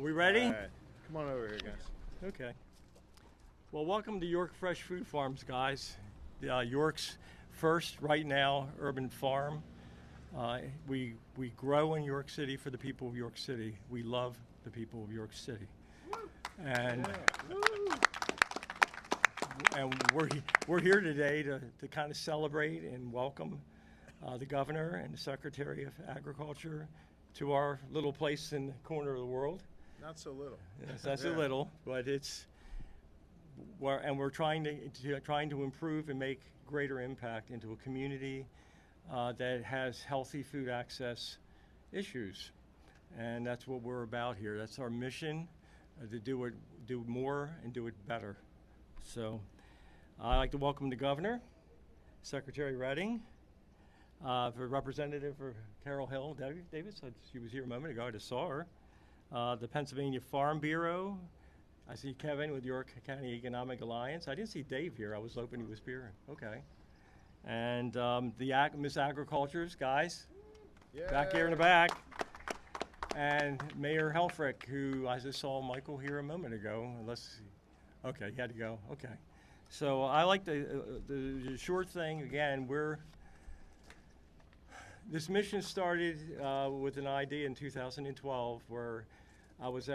We ready? All right. Come on over here, guys. Okay. Well, welcome to York Fresh Food Farms, guys. York's first, right now, urban farm. We grow in York City for the people of York City. We love the people of York City. And we're here today to kind of celebrate and welcome the governor and the Secretary of Agriculture to our little place in the corner of the world. Not so little. Yes, that's a little, but we're trying to improve and make greater impact into a community that has healthy food access issues, and that's what we're about here. That's our mission, to do more and do it better. So, I'd like to welcome the governor, Secretary Redding, for Representative for Carroll Hill, Davis. She was here a moment ago. I just saw her. The Pennsylvania Farm Bureau. I see Kevin with York County Economic Alliance. I didn't see Dave here. I was hoping he was here. Okay. And the Miss Agricultures, guys, back here in the back. And Mayor Helfrich, who I just saw Michael here a moment ago. Okay, he had to go. Okay. So I like the short thing, again, this mission started with an idea in 2012 where I was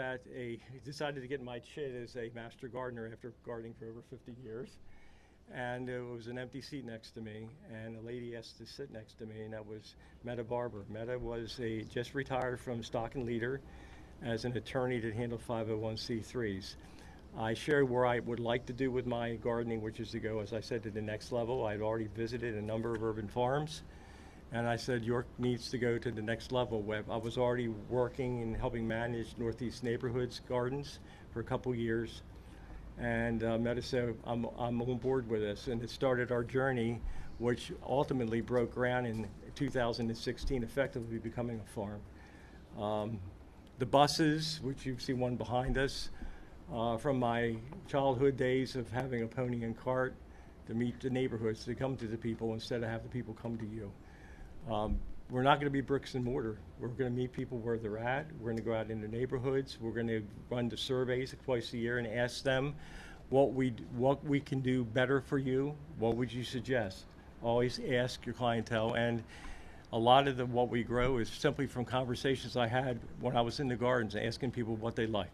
decided to get my chit as a master gardener after gardening for over 50 years. And there was an empty seat next to me, and a lady asked to sit next to me, and that was Meta Barber. Meta was just retired from Stock and Leader as an attorney that handled 501c3s. I shared where I would like to do with my gardening, which is to go, as I said, to the next level. I'd already visited a number of urban farms, and I said York needs to go to the next level. I was already working and helping manage Northeast Neighborhoods Gardens for a couple years. And Meta said, I'm on board with this. And it started our journey, which ultimately broke ground in 2016, effectively becoming a farm. The buses, which you see one behind us, from my childhood days of having a pony and cart to meet the neighborhoods, to come to the people instead of have the people come to you. We're not going to be bricks and mortar. We're going to meet people where they're at. We're going to go out into neighborhoods. We're going to run the surveys twice a year and ask them what we can do better for you. What would you suggest? Always ask your clientele. And a lot of what we grow is simply from conversations I had when I was in the gardens, asking people what they like.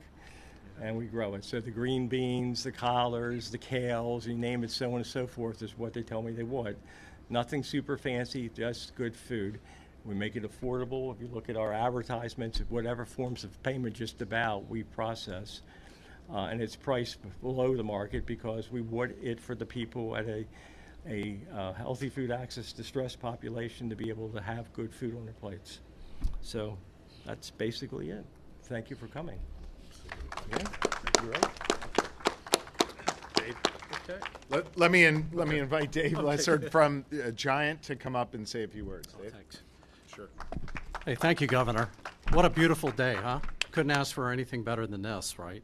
And we grow it. So the green beans, the collards, the kales, you name it, so on and so forth, is what they tell me they want. Nothing super fancy, just good food. We make it affordable. If you look at our advertisements, whatever forms of payment just about, we process. And it's priced below the market because we want it for the people at a healthy food access distressed population to be able to have good food on their plates. So that's basically it. Thank you for coming. Yeah, you're right. Dave. Okay. Let me invite Dave Lessard from Giant to come up and say a few words. Dave? Thanks. Sure. Hey, thank you, Governor. What a beautiful day, huh? Couldn't ask for anything better than this, right?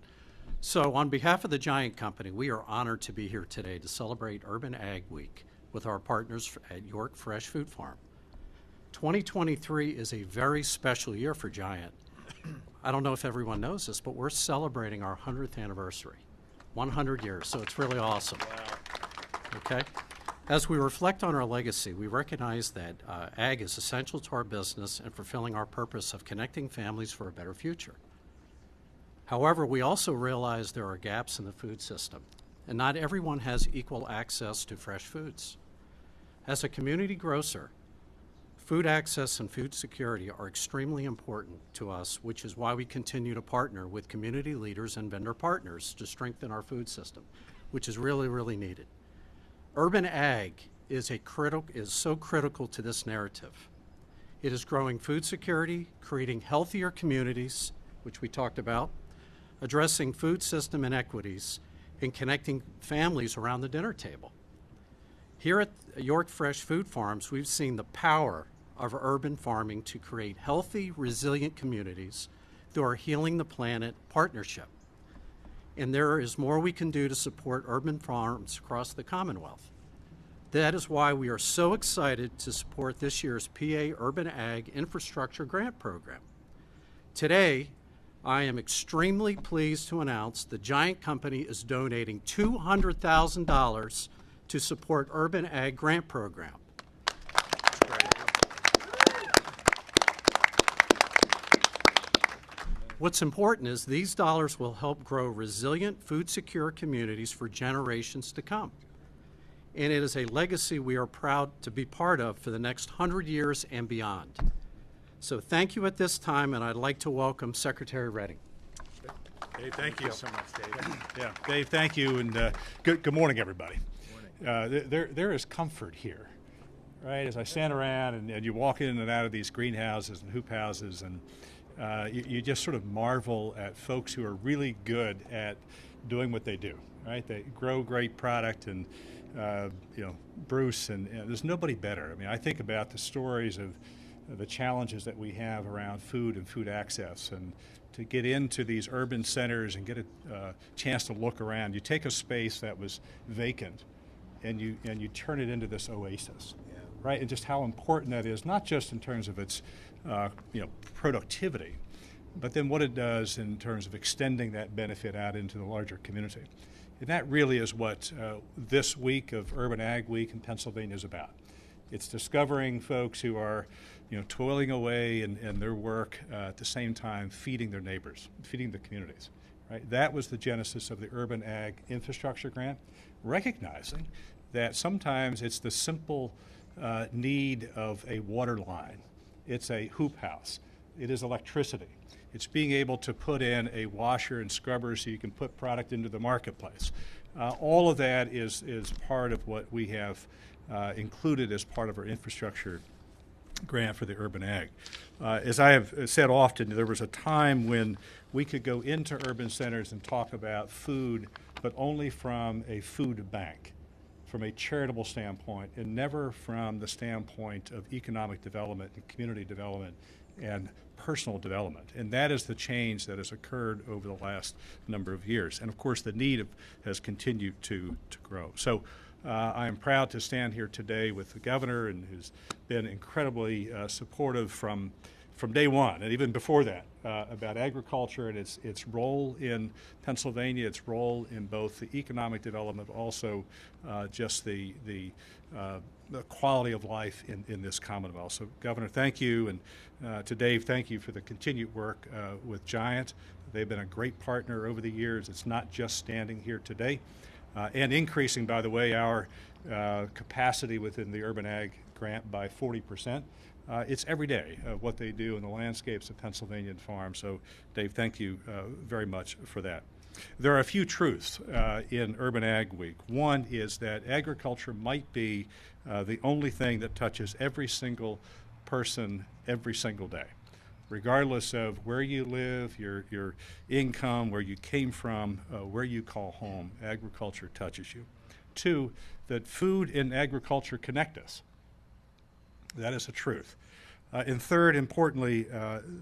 So on behalf of the Giant Company, we are honored to be here today to celebrate Urban Ag Week with our partners at York Fresh Food Farm. 2023 is a very special year for Giant. I don't know if everyone knows this, but we're celebrating our 100th anniversary, 100 years, so it's really awesome. Wow. Okay? As we reflect on our legacy, we recognize that ag is essential to our business and fulfilling our purpose of connecting families for a better future. However, we also realize there are gaps in the food system, and not everyone has equal access to fresh foods. As a community grocer, food access and food security are extremely important to us, which is why we continue to partner with community leaders and vendor partners to strengthen our food system, which is really, really needed. Urban ag is so critical to this narrative. It is growing food security, creating healthier communities, which we talked about, addressing food system inequities, and connecting families around the dinner table. Here at York Fresh Food Farms, we've seen the power of urban farming to create healthy, resilient communities through our Healing the Planet partnership. And there is more we can do to support urban farms across the Commonwealth. That is why we are so excited to support this year's PA Urban Ag Infrastructure Grant Program. Today, I am extremely pleased to announce the Giant Company is donating $200,000 to support Urban Ag Grant Program. What's important is these dollars will help grow resilient, food-secure communities for generations to come. And it is a legacy we are proud to be part of for the next 100 years and beyond. So thank you at this time, and I'd like to welcome Secretary Redding. Dave, thank you so much, Dave. Yeah, Dave, thank you, and good morning, everybody. There is comfort here, right? As I stand around and you walk in and out of these greenhouses and hoop houses, and you just sort of marvel at folks who are really good at doing what they do, right? They grow great product, and Bruce, and there's nobody better. I mean, I think about the stories of the challenges that we have around food and food access, and to get into these urban centers and get a chance to look around. You take a space that was vacant and you turn it into this oasis, right? And just how important that is, not just in terms of its productivity, but then what it does in terms of extending that benefit out into the larger community. And that really is what this week of Urban Ag Week in Pennsylvania is about. It's discovering folks who are toiling away in their work, at the same time feeding their neighbors, feeding the communities. Right? That was the genesis of the Urban Ag Infrastructure Grant, recognizing that sometimes it's the simple need of a water line. It's a hoop house. It is electricity. It's being able to put in a washer and scrubber so you can put product into the marketplace. All of that is part of what we have included as part of our infrastructure grant for the urban ag. As I have said often, there was a time when we could go into urban centers and talk about food, but only from a food bank, from a charitable standpoint, and never from the standpoint of economic development and community development and personal development. And that is the change that has occurred over the last number of years. And of course, the need has continued to grow. So I am proud to stand here today with the governor, and who's been incredibly supportive from day one, and even before that, about agriculture and its role in Pennsylvania, its role in both the economic development, but also just the quality of life in this Commonwealth. So, Governor, thank you, and to Dave, thank you for the continued work with Giant. They've been a great partner over the years. It's not just standing here today. And increasing, by the way, our capacity within the Urban Ag Grant by 40%. It's every day what they do in the landscapes of Pennsylvania farms. So, Dave, thank you very much for that. There are a few truths in Urban Ag Week. One is that agriculture might be the only thing that touches every single person every single day, regardless of where you live, your income, where you came from, where you call home. Agriculture touches you. Two, that food and agriculture connect us. That is a truth. And third, importantly,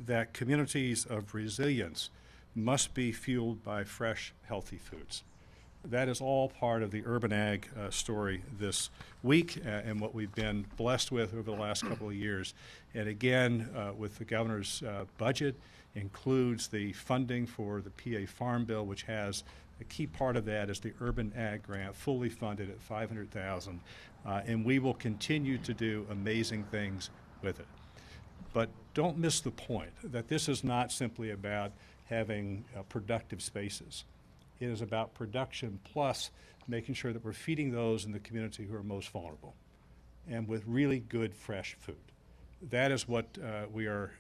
that communities of resilience must be fueled by fresh, healthy foods. That is all part of the Urban Ag story this week, and what we've been blessed with over the last couple of years. And again, with the governor's budget, includes the funding for the PA Farm Bill, which has a key part of that is the Urban Ag Grant, fully funded at $500,000, and we will continue to do amazing things with it. But don't miss the point that this is not simply about having productive spaces. It is about production plus making sure that we're feeding those in the community who are most vulnerable, and with really good, fresh food. That is what we are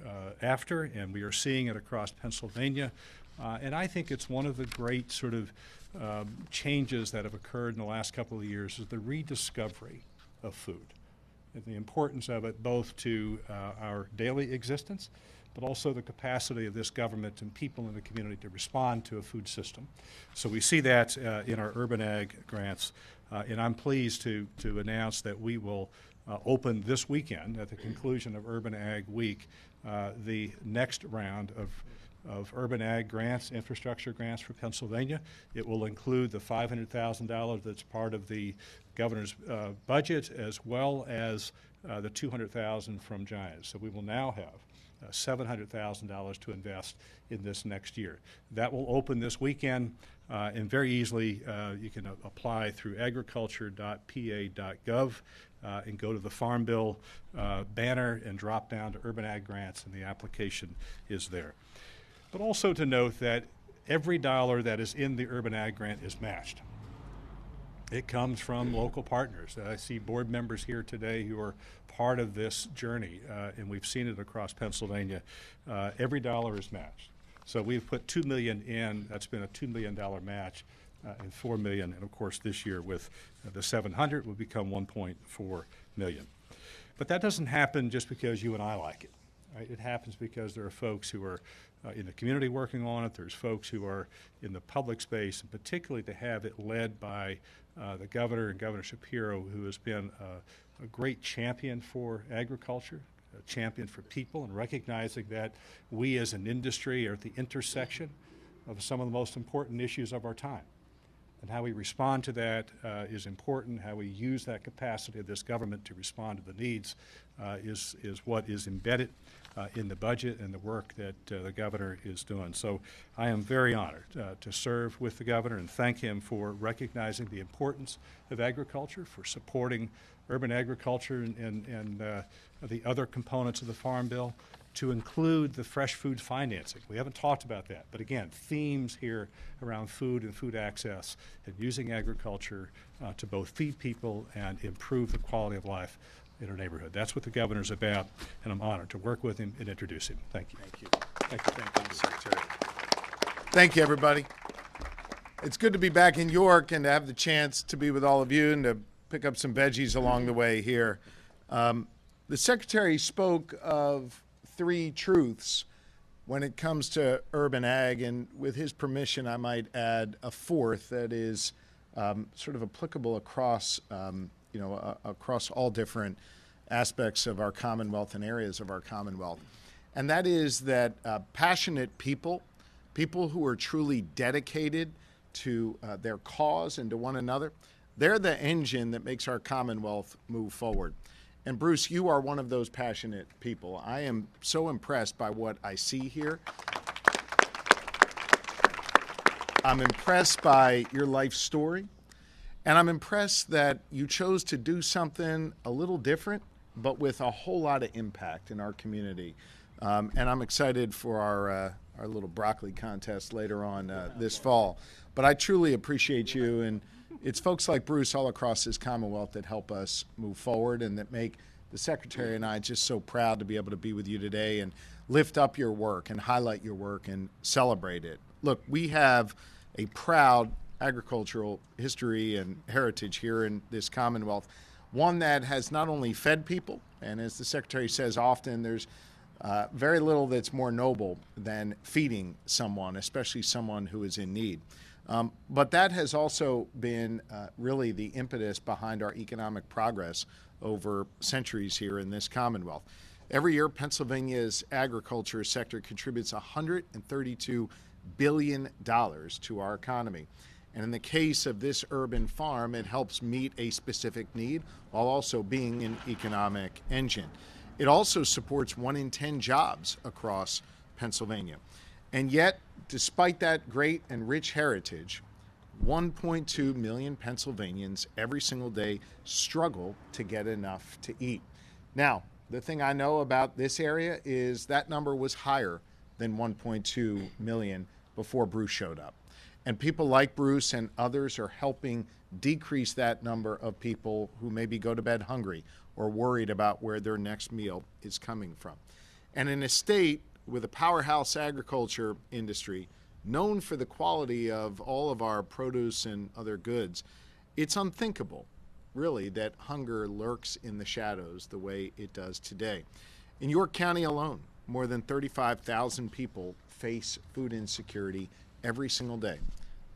after, and we are seeing it across Pennsylvania. And I think it's one of the great sort of changes that have occurred in the last couple of years is the rediscovery of food, and the importance of it both to our daily existence, but also the capacity of this government and people in the community to respond to a food system. So we see that in our Urban Ag grants, and I'm pleased to announce that we will open this weekend at the conclusion of Urban Ag Week the next round of Urban Ag grants, infrastructure grants for Pennsylvania. It will include the $500,000 that's part of the governor's budget, as well as the $200,000 from Giant. So we will now have $700,000 to invest in this next year. That will open this weekend, and very easily you can apply through agriculture.pa.gov and go to the Farm Bill banner and drop down to Urban Ag Grants, and the application is there. But also to note that every dollar that is in the Urban Ag Grant is matched. It comes from local partners. I see board members here today who are part of this journey, and we've seen it across Pennsylvania. Every dollar is matched. So we've put $2 million in. That's been a $2 million match, and $4 million. And of course, this year with the 700 will become 1.4 million. But that doesn't happen just because you and I like it. Right? It happens because there are folks who are in the community working on it. There's folks who are in the public space, and particularly to have it led by the governor and Governor Shapiro, who has been a great champion for agriculture, a champion for people, and recognizing that we as an industry are at the intersection of some of the most important issues of our time. And how we respond to that is important. How we use that capacity of this government to respond to the needs is what is embedded in the budget and the work that the governor is doing. So I am very honored to serve with the governor and thank him for recognizing the importance of agriculture, for supporting urban agriculture and the other components of the Farm Bill, to include the fresh food financing. We haven't talked about that, but again, themes here around food and food access and using agriculture to both feed people and improve the quality of life in our neighborhood. That's what the governor's about, and I'm honored to work with him and introduce him. Thank you. Thank you. Thank you. Thank you, Secretary. Thank you, everybody. It's good to be back in York and to have the chance to be with all of you and to pick up some veggies along the way here. The Secretary spoke of 3 truths when it comes to urban ag, and with his permission, I might add a 4th that is sort of applicable across, across all different aspects of our Commonwealth and areas of our Commonwealth. And that is that passionate people who are truly dedicated to their cause and to one another, they're the engine that makes our Commonwealth move forward. And Bruce, you are one of those passionate people. I am so impressed by what I see here. I'm impressed by your life story, and I'm impressed that you chose to do something a little different, but with a whole lot of impact in our community. And I'm excited for our little broccoli contest later on this fall. But I truly appreciate you, and it's folks like Bruce all across this Commonwealth that help us move forward and that make the Secretary and I just so proud to be able to be with you today and lift up your work and highlight your work and celebrate it. Look, we have a proud agricultural history and heritage here in this Commonwealth, one that has not only fed people, and as the Secretary says often, there's very little that's more noble than feeding someone, especially someone who is in need. But that has also been really the impetus behind our economic progress over centuries here in this Commonwealth. Every year, Pennsylvania's agriculture sector contributes $132 billion to our economy. And in the case of this urban farm, it helps meet a specific need while also being an economic engine. It also supports 1 in 10 jobs across Pennsylvania. And yet, despite that great and rich heritage, 1.2 million Pennsylvanians every single day struggle to get enough to eat. Now, the thing I know about this area is that number was higher than 1.2 million before Bruce showed up. And people like Bruce and others are helping decrease that number of people who maybe go to bed hungry or worried about where their next meal is coming from. And in a state with a powerhouse agriculture industry, known for the quality of all of our produce and other goods, it's unthinkable, really, that hunger lurks in the shadows the way it does today. In York County alone, more than 35,000 people face food insecurity every single day.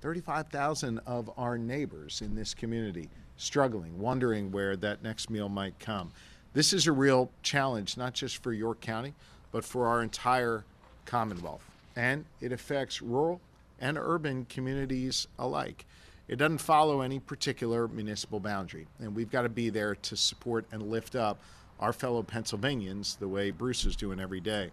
35,000 of our neighbors in this community struggling, wondering where that next meal might come. This is a real challenge, not just for York County, but for our entire Commonwealth. And it affects rural and urban communities alike. It doesn't follow any particular municipal boundary, and we've got to be there to support and lift up our fellow Pennsylvanians the way Bruce is doing every day.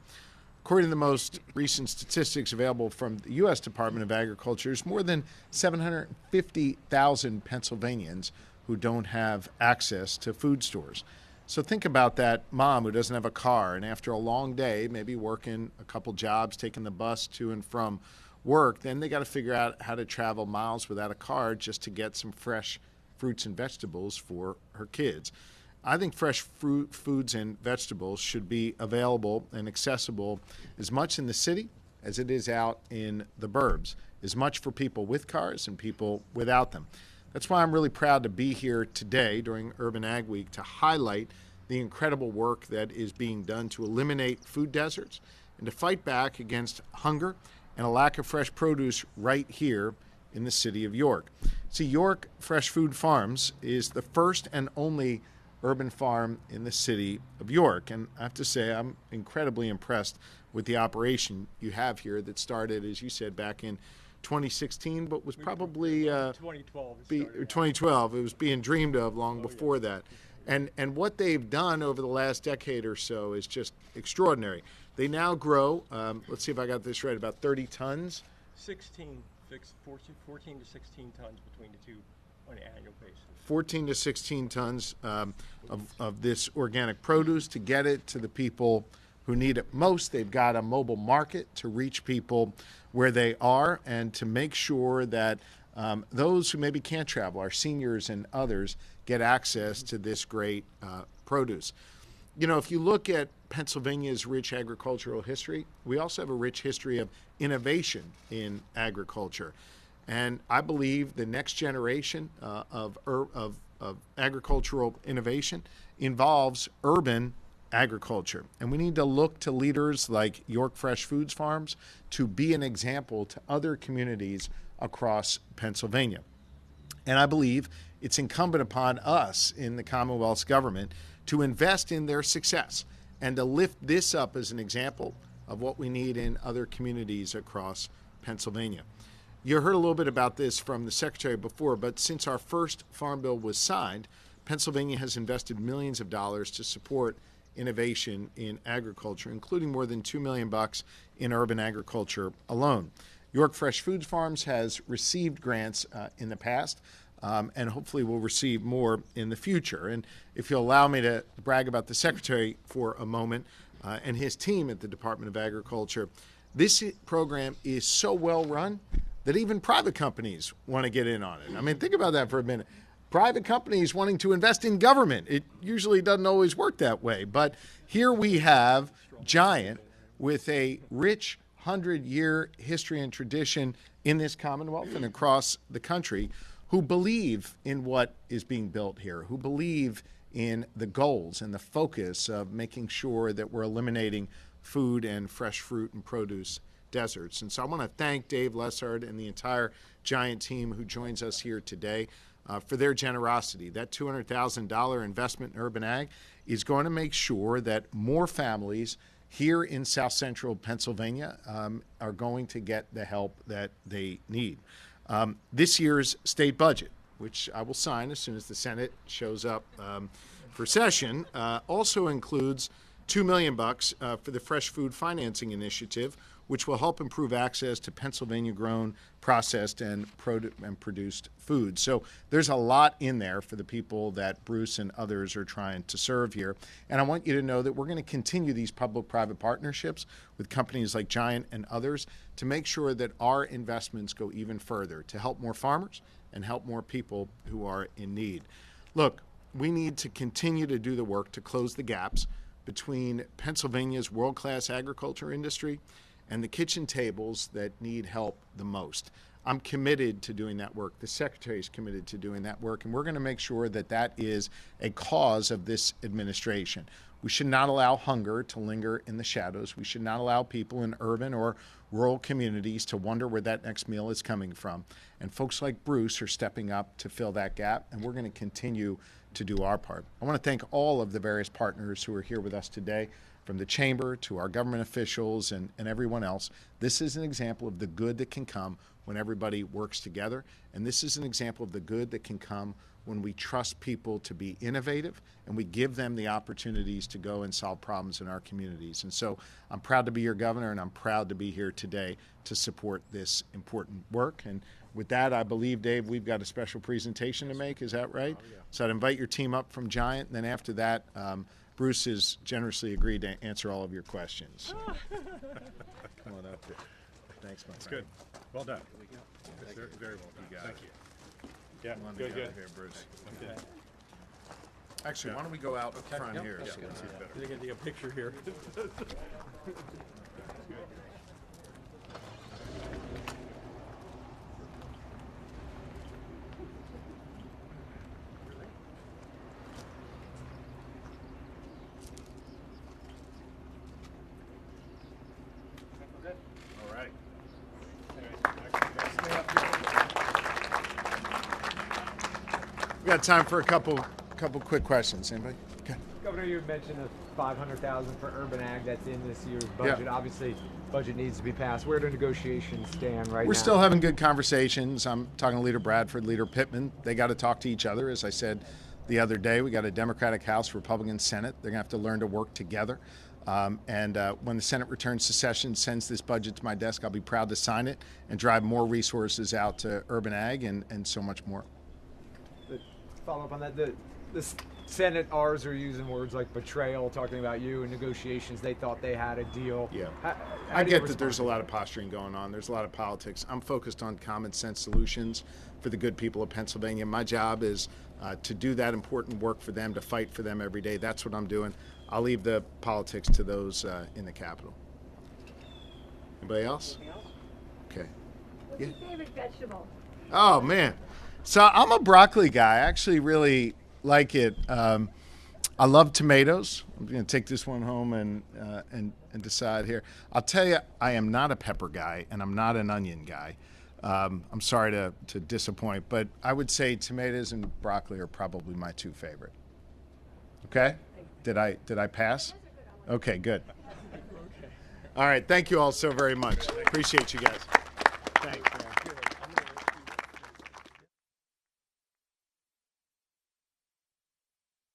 According to the most recent statistics available from the U.S. Department of Agriculture, there's more than 750,000 Pennsylvanians who don't have access to food stores. So think about that mom who doesn't have a car, and after a long day, maybe working a couple jobs, taking the bus to and from work, then they got to figure out how to travel miles without a car just to get some fresh fruits and vegetables for her kids. I think fresh foods and vegetables should be available and accessible as much in the city as it is out in the burbs, as much for people with cars and people without them. That's why I'm really proud to be here today during Urban Ag Week to highlight the incredible work that is being done to eliminate food deserts and to fight back against hunger and a lack of fresh produce right here in the city of York. See, York Fresh Food Farms is the first and only urban farm in the city of York. And I have to say, I'm incredibly impressed with the operation you have here that started, as you said, back in 2016, but was probably 2012. 2012. It was being dreamed of long before that. And what they've done over the last decade or so is just extraordinary. They now grow, let's see if I got this right, about 30 tons. 14 to 16 tons between the two on an annual basis. 14 to 16 tons of this organic produce to get it to the people who need it most. They've got a mobile market to reach people where they are and to make sure that those who maybe can't travel, our seniors and others, get access to this great produce. You know, if you look at Pennsylvania's rich agricultural history, we also have a rich history of innovation in agriculture. And I believe the next generation of agricultural innovation involves urban agriculture. And we need to look to leaders like York Fresh Foods Farms to be an example to other communities across Pennsylvania. And I believe it's incumbent upon us in the Commonwealth's government to invest in their success and to lift this up as an example of what we need in other communities across Pennsylvania. You heard a little bit about this from the Secretary before, but since our first Farm Bill was signed, Pennsylvania has invested millions of dollars to support innovation in agriculture, including more than $2 million in urban agriculture alone. York Fresh Foods Farms has received grants in the past, and hopefully will receive more in the future. And if you'll allow me to brag about the Secretary for a moment and his team at the Department of Agriculture, this program is so well run that even private companies want to get in on it. I mean, think about that for a minute. Private companies wanting to invest in government. It usually doesn't always work that way. But here we have Giant with a rich 100-year history and tradition in this Commonwealth and across the country who believe in what is being built here, who believe in the goals and the focus of making sure that we're eliminating food and fresh fruit and produce deserts. And so I want to thank Dave Lessard and the entire Giant team who joins us here today for their generosity. That $200,000 investment in urban ag is going to make sure that more families here in South Central Pennsylvania are going to get the help that they need. This year's state budget, which I will sign as soon as the Senate shows up for session, also includes $2 million for the Fresh Food Financing Initiative, which will help improve access to Pennsylvania-grown, processed, and produced foods. So there's a lot in there for the people that Bruce and others are trying to serve here. And I want you to know that we're going to continue these public-private partnerships with companies like Giant and others to make sure that our investments go even further to help more farmers and help more people who are in need. Look, we need to continue to do the work to close the gaps between Pennsylvania's world-class agriculture industry and the kitchen tables that need help the most. I'm committed to doing that work. The Secretary is committed to doing that work, and we're going to make sure that that is a cause of this administration. We should not allow hunger to linger in the shadows. We should not allow people in urban or rural communities to wonder where that next meal is coming from. And folks like Bruce are stepping up to fill that gap, and we're going to continue to do our part. I want to thank all of the various partners who are here with us today, from the Chamber to our government officials and everyone else. This is an example of the good that can come when everybody works together, and this is an example of the good that can come when we trust people to be innovative and we give them the opportunities to go and solve problems in our communities. And so I'm proud to be your governor, and I'm proud to be here today to support this important work. And with that, I believe, Dave, we've got a special presentation to make. Is that right? Oh, yeah. So I'd invite your team up from Giant, and then after that, Bruce has generously agreed to answer all of your questions. Come on up there. Thanks, my friend. That's good. Well done. Very, very well done. Thank you. Yeah, good. Here, Bruce. Okay. Actually, why don't we go out front here? Yeah. You're going to take a picture here. All right. We got time for a couple quick questions. Anybody? Okay. Governor, you mentioned the $500,000 for urban ag that's in this year's budget. Yeah. Obviously, budget needs to be passed. Where do negotiations stand right now? We're still having good conversations. I'm talking to Leader Bradford, Leader Pittman. They got to talk to each other. As I said the other day, we got a Democratic House, Republican Senate. They're going to have to learn to work together. When the Senate returns to session, sends this budget to my desk, I'll be proud to sign it and drive more resources out to urban ag and so much more. Follow up on that. The Senate, ours, are using words like betrayal, talking about you, and negotiations. They thought they had a deal. Yeah. How I do you get that there's a lot of posturing going on. There's a lot of politics. I'm focused on common sense solutions for the good people of Pennsylvania. My job is to do that important work for them, to fight for them every day. That's what I'm doing. I'll leave the politics to those in the Capitol. Anybody else? Okay. What's your favorite vegetable? Oh, man. So I'm a broccoli guy. I actually really like it. I love tomatoes. I'm going to take this one home and decide here. I'll tell you, I am not a pepper guy, and I'm not an onion guy. I'm sorry to disappoint, but I would say tomatoes and broccoli are probably my two favorite. Okay? Did I pass? Okay, good. All right. Thank you all so very much. Appreciate you guys.